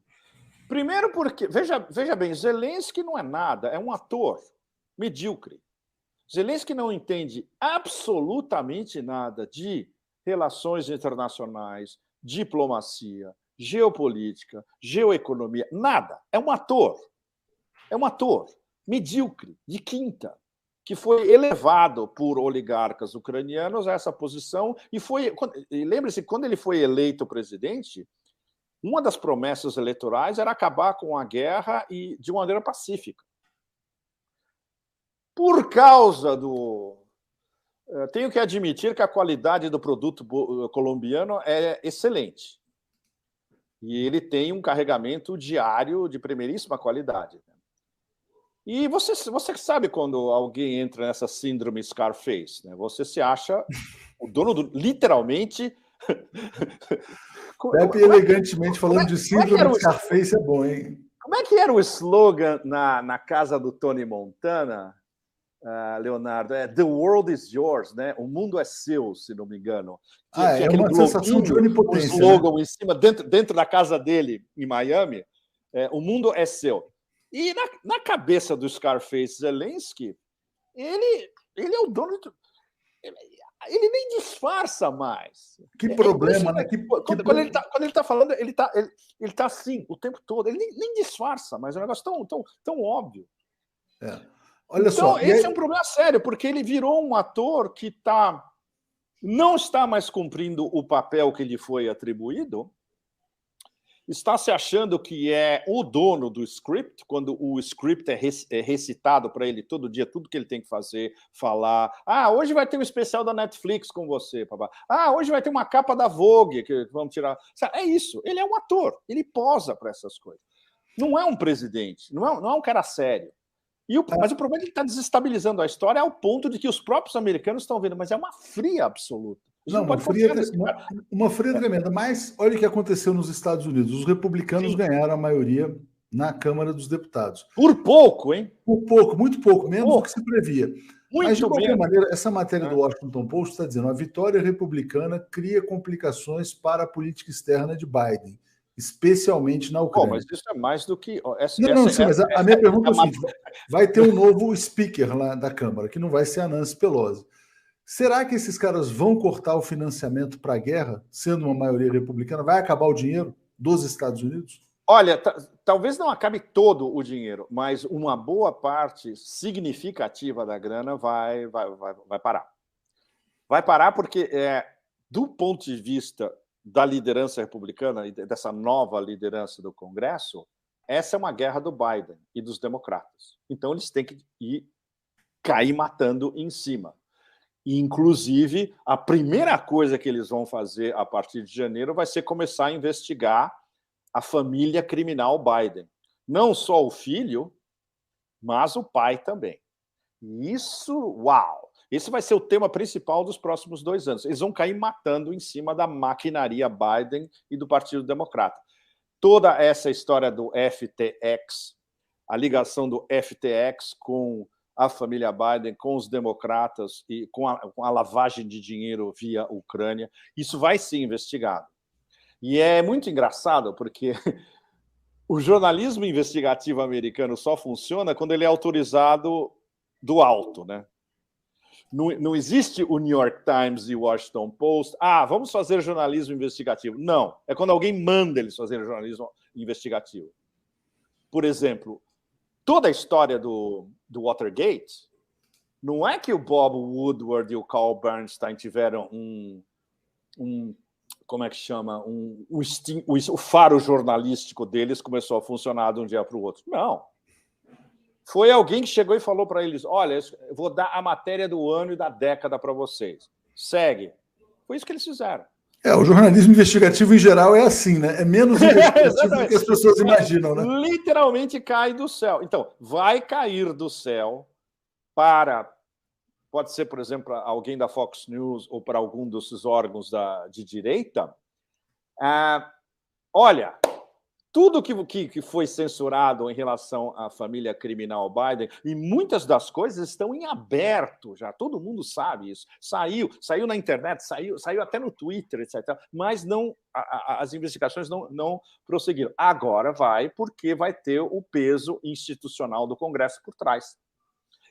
Primeiro porque, veja bem, Zelensky não é nada, é um ator medíocre. Zelensky não entende absolutamente nada de relações internacionais, diplomacia, geopolítica, geoeconomia, nada. É um ator medíocre, de quinta, que foi elevado por oligarcas ucranianos a essa posição e lembre-se, quando ele foi eleito presidente, uma das promessas eleitorais era acabar com a guerra e de uma maneira pacífica. Por causa tenho que admitir que a qualidade do produto colombiano é excelente. E ele tem um carregamento diário de primeiríssima qualidade. E você sabe quando alguém entra nessa síndrome Scarface, né? Você se acha o dono literalmente... Pepe elegantemente falando de síndrome Scarface é bom, hein? Como é que era o slogan na casa do Tony Montana, Leonardo? The world is yours, né? O mundo é seu, se não me engano. É uma sensação de onipotência. Um slogan, né? Em cima, dentro da casa dele, em Miami, o mundo é seu. E na cabeça do Scarface Zelensky, ele é o dono de... Ele nem disfarça mais. Que problema, né? Quando ele está falando, ele tá assim o tempo todo. Ele nem disfarça, mas é um negócio tão óbvio. Olha só. Esse é um problema sério, porque ele virou um ator que não está mais cumprindo o papel que lhe foi atribuído. está se achando que é o dono do script, quando o script é recitado para ele todo dia, tudo que ele tem que fazer, falar. Hoje vai ter um especial da Netflix com você, papá. Hoje vai ter uma capa da Vogue que vamos tirar. É isso, ele é um ator, ele posa para essas coisas. Não é um presidente, não é um cara sério. Mas o problema é que ele está desestabilizando a história ao ponto de que os próprios americanos estão vendo, mas é uma fria absoluta. Não, uma fria tremenda. Mas olha o que aconteceu nos Estados Unidos. Os republicanos ganharam a maioria na Câmara dos Deputados. Por pouco, hein? Por pouco, muito pouco, menos do que se previa. Mas, de qualquer maneira, essa matéria do Washington Post está dizendo: a vitória republicana cria complicações para a política externa de Biden, especialmente na Ucrânia. Mas isso é mais do que... Mas a minha pergunta é o seguinte: vai ter um novo speaker lá da Câmara, que não vai ser a Nancy Pelosi. Será que esses caras vão cortar o financiamento para a guerra, sendo uma maioria republicana? Vai acabar o dinheiro dos Estados Unidos? Olha, talvez não acabe todo o dinheiro, mas uma boa parte significativa da grana vai parar. Vai parar porque, do ponto de vista da liderança republicana e dessa nova liderança do Congresso, essa é uma guerra do Biden e dos democratas. Então, eles têm que cair matando em cima. E, inclusive, a primeira coisa que eles vão fazer a partir de janeiro vai ser começar a investigar a família criminal Biden. Não só o filho, mas o pai também. Isso, uau! Esse vai ser o tema principal dos próximos 2 anos. Eles vão cair matando em cima da maquinaria Biden e do Partido Democrata. Toda essa história do FTX, a ligação do FTX com a família Biden, com os democratas e com a lavagem de dinheiro via Ucrânia, isso vai ser investigado. E é muito engraçado, porque o jornalismo investigativo americano só funciona quando ele é autorizado do alto, né? Não existe o New York Times e o Washington Post. Vamos fazer jornalismo investigativo. Não, é quando alguém manda eles fazerem jornalismo investigativo. Por exemplo, toda a história do Watergate, não é que o Bob Woodward e o Carl Bernstein tiveram como é que chama? O faro jornalístico deles começou a funcionar de um dia para o outro. Não. Foi alguém que chegou e falou para eles: olha, eu vou dar a matéria do ano e da década para vocês. Segue. Foi isso que eles fizeram. O jornalismo investigativo, em geral, é assim, né? É menos investigativo do que as pessoas imaginam, né? Literalmente cai do céu. Então, vai cair do céu pode ser, por exemplo, alguém da Fox News ou para algum desses órgãos de direita. Olha, tudo que foi censurado em relação à família criminal Biden, e muitas das coisas estão em aberto já, todo mundo sabe isso. Saiu na internet, saiu até no Twitter, etc. Mas as investigações não prosseguiram. Agora porque vai ter o peso institucional do Congresso por trás.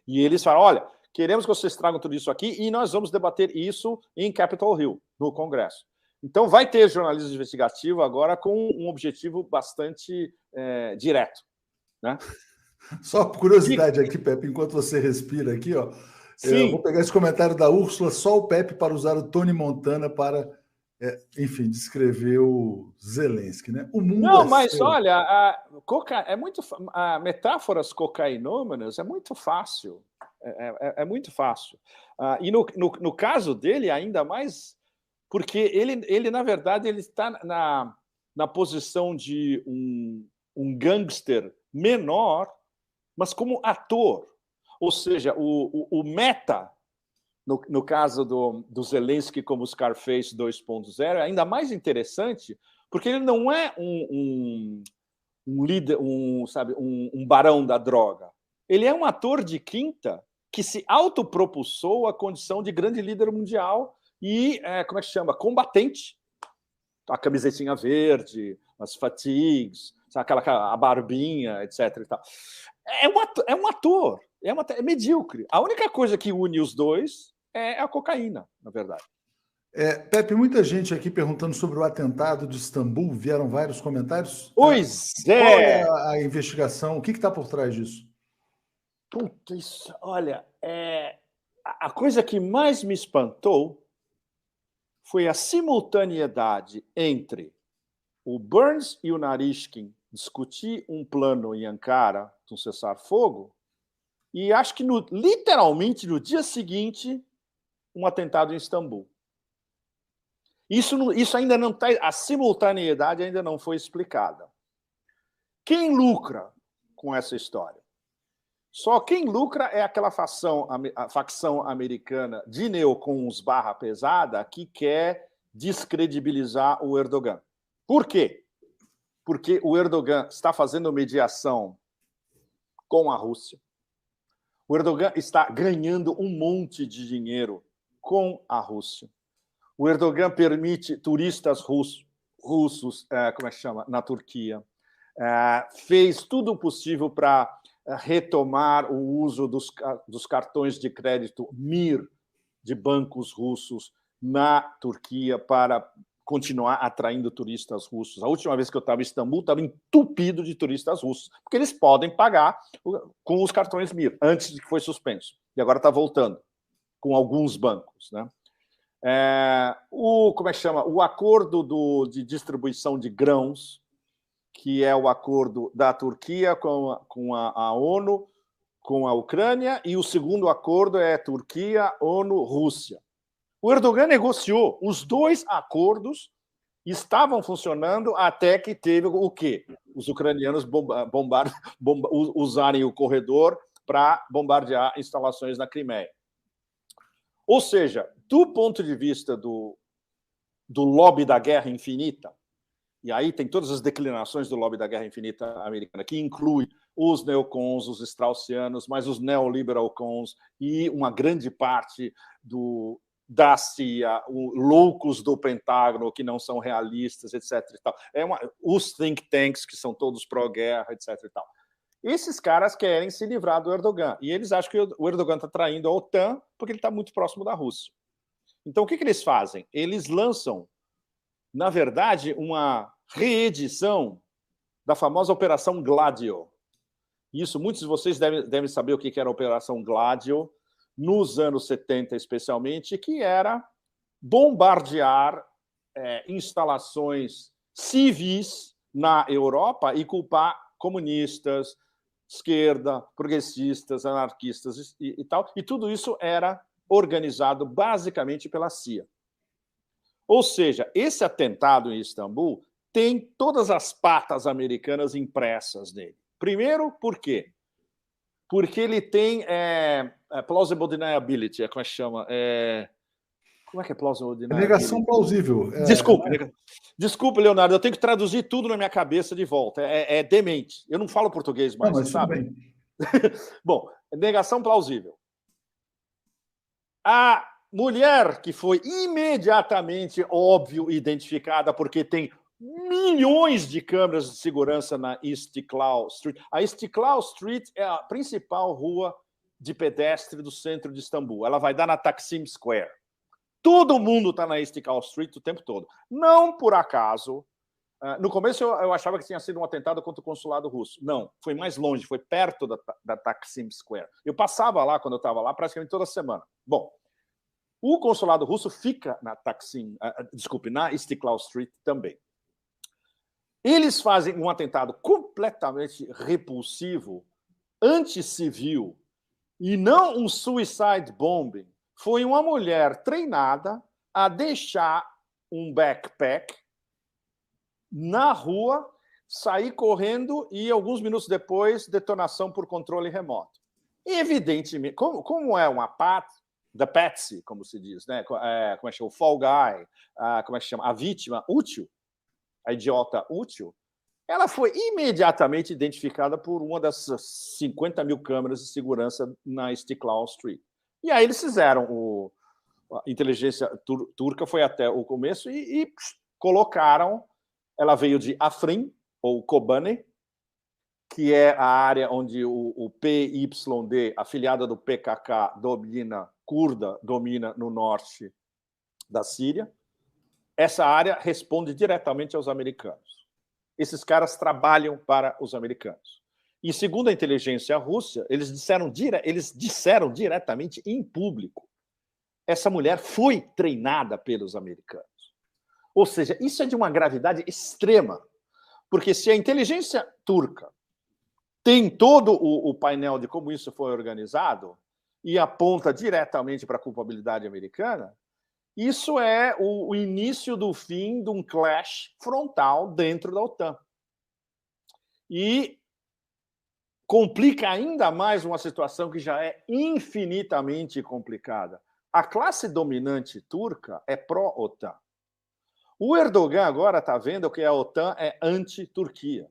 E eles falam: olha, queremos que vocês tragam tudo isso aqui e nós vamos debater isso em Capitol Hill, no Congresso. Então, vai ter jornalismo investigativo agora com um objetivo bastante direto. Né? Só por curiosidade aqui, Pepe, enquanto você respira aqui, ó, eu vou pegar esse comentário da Úrsula: só o Pepe para usar o Tony Montana para, enfim, descrever o Zelensky. Né? O mundo mas olha, metáforas cocainômanas é muito fácil. É muito fácil. E no caso dele, ainda mais... Porque ele na verdade, ele está na posição de um gangster menor, mas como ator. Ou seja, o meta, no caso do Zelensky como Scarface 2.0, é ainda mais interessante, porque ele não é um líder, um barão da droga. Ele é um ator de quinta que se autopropulsou à condição de grande líder mundial e, como é que chama? Combatente. A camisetinha verde, as fatigues, a barbinha, etc. E tal. É um ator, é medíocre. A única coisa que une os dois é a cocaína, na verdade. Pepe, muita gente aqui perguntando sobre o atentado de Istambul, vieram vários comentários. Pois Qual é a investigação? O que está por trás disso? Putz, olha, a coisa que mais me espantou foi a simultaneidade entre o Burns e o Narishkin discutir um plano em Ankara de um cessar-fogo, e acho que literalmente no dia seguinte, um atentado em Istambul. Isso ainda não está, a simultaneidade ainda não foi explicada. Quem lucra com essa história? Só quem lucra é aquela a facção americana de neocons barra pesada que quer descredibilizar o Erdogan. Por quê? Porque o Erdogan está fazendo mediação com a Rússia. O Erdogan está ganhando um monte de dinheiro com a Rússia. O Erdogan permite turistas russos como é que chama? Na Turquia. Fez tudo o possível para retomar o uso dos cartões de crédito MIR de bancos russos na Turquia para continuar atraindo turistas russos. A última vez que eu estava em Istambul, estava entupido de turistas russos, porque eles podem pagar com os cartões MIR, antes de que foi suspenso. E agora está voltando, com alguns bancos, né? Como é que chama? O acordo de distribuição de grãos, que é o acordo da Turquia com a ONU, com a Ucrânia, e o segundo acordo é Turquia, ONU, Rússia. O Erdogan negociou. Os dois acordos estavam funcionando até que teve o quê? Os ucranianos usarem o corredor para bombardear instalações na Crimeia. Ou seja, do ponto de vista do lobby da guerra infinita, e aí tem todas as declinações do lobby da guerra infinita americana, que inclui os neocons, os straussianos, mas os neoliberal cons e uma grande parte da CIA, loucos do Pentágono, que não são realistas, etc. E tal. Os think tanks, que são todos pró-guerra, etc. E tal. Esses caras querem se livrar do Erdogan. E eles acham que o Erdogan está traindo a OTAN porque ele está muito próximo da Rússia. Então, o que eles fazem? Eles lançam, na verdade, uma reedição da famosa Operação Gladio. Isso, muitos de vocês devem saber o que era a Operação Gladio, nos anos 70 especialmente, que era bombardear instalações civis na Europa e culpar comunistas, esquerda, progressistas, anarquistas e tal. E tudo isso era organizado basicamente pela CIA. Ou seja, esse atentado em Istambul tem todas as patas americanas impressas nele. Primeiro, por quê? Porque ele tem plausible deniability, como é que chama? Como é que é plausible deniability? Negação plausível. Desculpe, Leonardo, eu tenho que traduzir tudo na minha cabeça de volta. É demente. Eu não falo português mais, mas sabe? Tudo bem. Bom, negação plausível. A mulher que foi imediatamente, óbvio, identificada, porque tem milhões de câmeras de segurança na Istiklal Street. A Istiklal Street é a principal rua de pedestre do centro de Istambul. Ela vai dar na Taksim Square. Todo mundo está na Istiklal Street o tempo todo. Não por acaso. No começo eu achava que tinha sido um atentado contra o consulado russo. Não, foi mais longe, foi perto da Taksim Square. Eu passava lá, quando eu estava lá, praticamente toda semana. Bom, o consulado russo fica na Istiklal Street também. Eles fazem um atentado completamente repulsivo, anticivil, e não um suicide bombing. Foi uma mulher treinada a deixar um backpack na rua, sair correndo e, alguns minutos depois, detonação por controle remoto. E, evidentemente, como é uma da Patsy, como se diz, né? Como é que chama? O Fall Guy, como é que chama? A vítima útil, a idiota útil, ela foi imediatamente identificada por uma das 50 mil câmeras de segurança na Istiklal Street. E aí eles fizeram, a inteligência turca foi até o começo e colocaram, ela veio de Afrin, ou Kobane, que é a área onde o PYD, afiliada do PKK, domina no norte da Síria. Essa área responde diretamente aos americanos. Esses caras trabalham para os americanos. E, segundo a inteligência russa, eles disseram diretamente em público: essa mulher foi treinada pelos americanos. Ou seja, isso é de uma gravidade extrema, porque se a inteligência turca tem todo o painel de como isso foi organizado e aponta diretamente para a culpabilidade americana, isso é o início do fim de um clash frontal dentro da OTAN. E complica ainda mais uma situação que já é infinitamente complicada. A classe dominante turca é pró-OTAN. O Erdogan agora está vendo que a OTAN é anti-Turquia.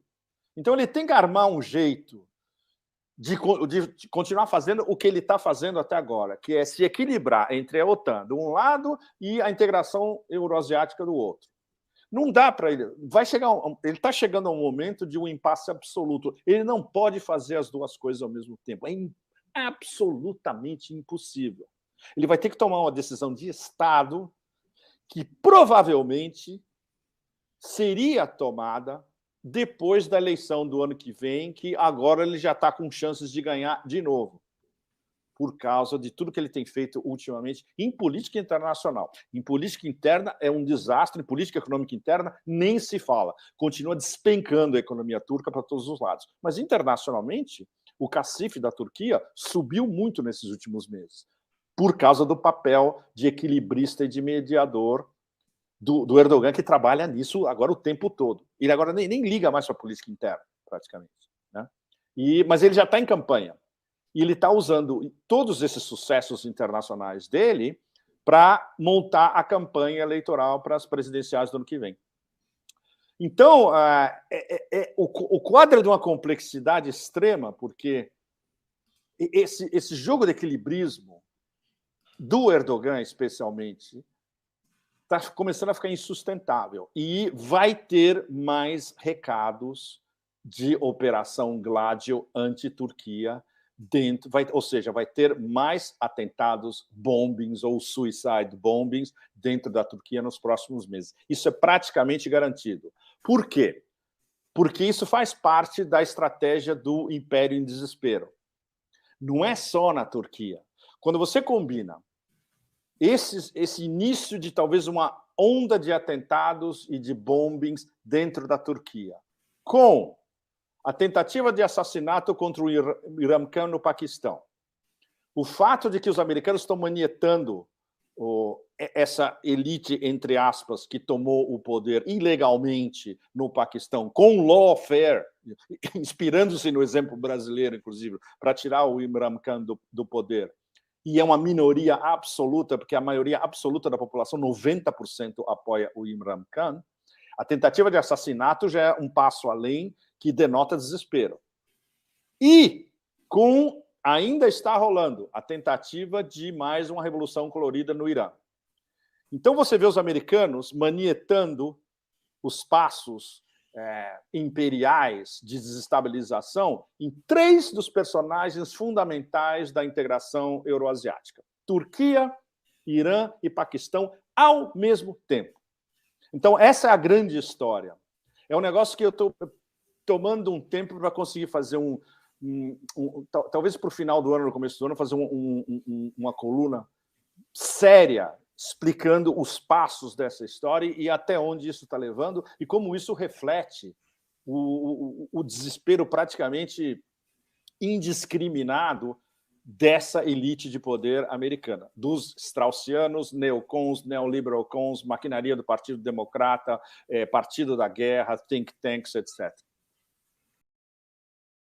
Então ele tem que armar um jeito de continuar fazendo o que ele está fazendo até agora, que é se equilibrar entre a OTAN de um lado e a integração euroasiática do outro. Não dá para ele. Ele está chegando a um momento de um impasse absoluto. Ele não pode fazer as duas coisas ao mesmo tempo. É absolutamente impossível. Ele vai ter que tomar uma decisão de Estado que provavelmente seria tomada depois da eleição do ano que vem, que agora ele já está com chances de ganhar de novo, por causa de tudo que ele tem feito ultimamente em política internacional. Em política interna é um desastre, em política econômica interna nem se fala. Continua despencando a economia turca para todos os lados. Mas internacionalmente, o cacife da Turquia subiu muito nesses últimos meses, por causa do papel de equilibrista e de mediador do Erdogan, que trabalha nisso agora o tempo todo. Ele agora nem liga mais para a política interna, praticamente, né? Mas ele já está em campanha. E ele está usando todos esses sucessos internacionais dele para montar a campanha eleitoral para as presidenciais do ano que vem. Então, o quadro é de uma complexidade extrema, porque esse jogo de equilibrismo do Erdogan, especialmente, está começando a ficar insustentável. E vai ter mais recados de Operação Gladio anti-Turquia dentro, ou seja, vai ter mais atentados, bombings ou suicide bombings dentro da Turquia nos próximos meses. Isso é praticamente garantido. Por quê? Porque isso faz parte da estratégia do Império em Desespero. Não é só na Turquia. Quando você combina esse início de talvez uma onda de atentados e de bombings dentro da Turquia, com a tentativa de assassinato contra o Imran Khan no Paquistão, o fato de que os americanos estão manietando essa elite, entre aspas, que tomou o poder ilegalmente no Paquistão, com lawfare, inspirando-se no exemplo brasileiro, inclusive, para tirar o Imran Khan do poder, e é uma minoria absoluta, porque a maioria absoluta da população, 90%, apoia o Imran Khan, a tentativa de assassinato já é um passo além, que denota desespero. E ainda está rolando a tentativa de mais uma revolução colorida no Irã. Então você vê os americanos manietando os passos imperiais de desestabilização em 3 dos personagens fundamentais da integração euroasiática: Turquia, Irã e Paquistão ao mesmo tempo. Então, essa é a grande história. É um negócio que eu estou tomando um tempo para conseguir fazer talvez para o final do ano, no começo do ano, fazer uma coluna séria explicando os passos dessa história e até onde isso está levando e como isso reflete o desespero praticamente indiscriminado dessa elite de poder americana, dos straussianos, neocons, neoliberal cons, maquinaria do Partido Democrata, Partido da Guerra, think tanks, etc.